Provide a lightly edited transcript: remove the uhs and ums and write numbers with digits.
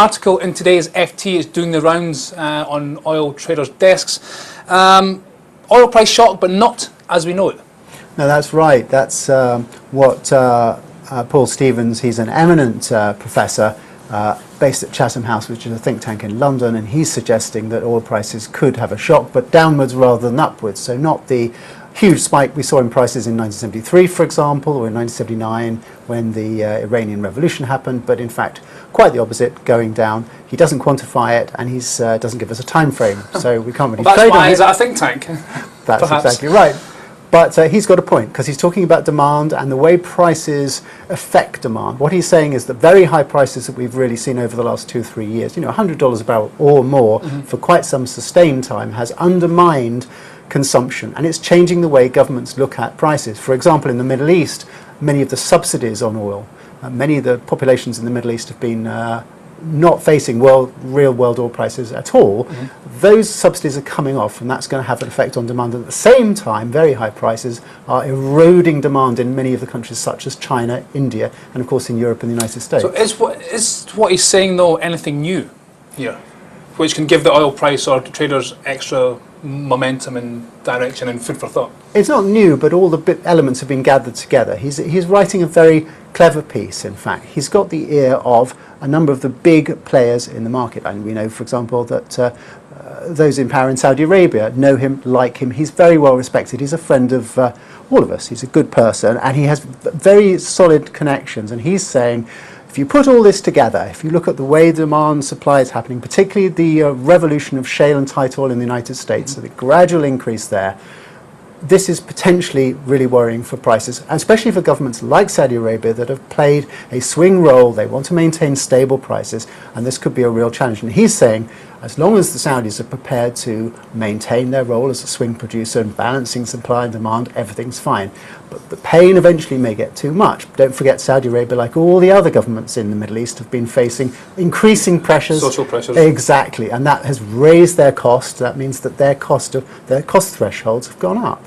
article in today's FT is doing the rounds on oil traders' desks. Oil price shock, but not as we know it. No, that's right. That's what Paul Stevens, he's an eminent professor based at Chatham House, which is a think tank in London, and he's suggesting that oil prices could have a shock, but downwards rather than upwards. So not the huge spike we saw in prices in 1973, for example, or in 1979 when the Iranian Revolution happened, but in fact quite the opposite, going down. He doesn't quantify it, and he doesn't give us a time frame, so we can't really trade on it. That's why he's at a think tank. That's perhaps. Exactly right. But he's got a point, because he's talking about demand and the way prices affect demand. What he's saying is that very high prices that we've really seen over the last 2-3 years, you know, $100 a barrel or more for quite some sustained time, has undermined consumption, and it's changing the way governments look at prices. For example, in the Middle East, many of the subsidies on oil, many of the populations in the Middle East have been not facing real world oil prices at all. Those subsidies are coming off, and that's going to have an effect on demand. At the same time, very high prices are eroding demand in many of the countries such as China, India, and of course in Europe and the United States. So is what he's saying, though, anything new here, which can give the oil price or the traders extra momentum and direction and food for thought? It's not new, but all the elements have been gathered together. He's writing a very clever piece, in fact. He's got the ear of a number of the big players in the market. And we know, for example, that those in power in Saudi Arabia know him, like him. He's very well respected. He's a friend of all of us. He's a good person, and he has very solid connections. And he's saying, if you put all this together, if you look at the way demand supply is happening, particularly the revolution of shale and tight oil in the United States, so the gradual increase there, this is potentially really worrying for prices, especially for governments like Saudi Arabia that have played a swing role. They want to maintain stable prices, and this could be a real challenge. And he's saying, as long as the Saudis are prepared to maintain their role as a swing producer and balancing supply and demand, everything's fine. But the pain eventually may get too much. Don't forget, Saudi Arabia, like all the other governments in the Middle East, have been facing increasing pressures. Social pressures. Exactly, and that has raised their cost. That means that their cost thresholds have gone up.